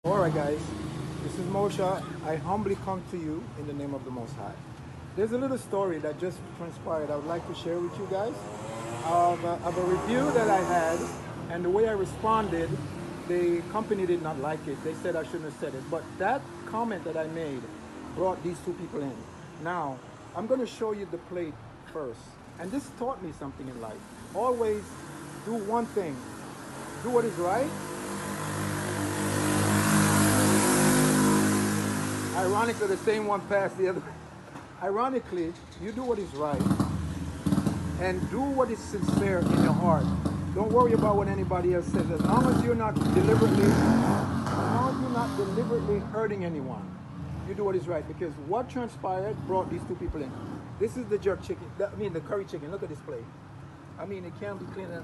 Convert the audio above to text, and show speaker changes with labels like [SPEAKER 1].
[SPEAKER 1] Alright guys, this is Moshe. I humbly come to you in the name of the Most High. There's a little story that just transpired I would like to share with you guys of a review that I had, and the way I responded, the company did not like it. They said I shouldn't have said it. But that comment that I made brought these two people in. Now, I'm going to show you the plate first. And this taught me something in life. Always do one thing. Do what is right. Ironically, the same one passed the other. Ironically, you do what is right and do what is sincere in your heart. Don't worry about what anybody else says. As long as you're not deliberately hurting anyone, you do what is right. Because what transpired brought these two people in. This is the jerk chicken. The curry chicken. Look at this plate. I mean, it can't be cleaner than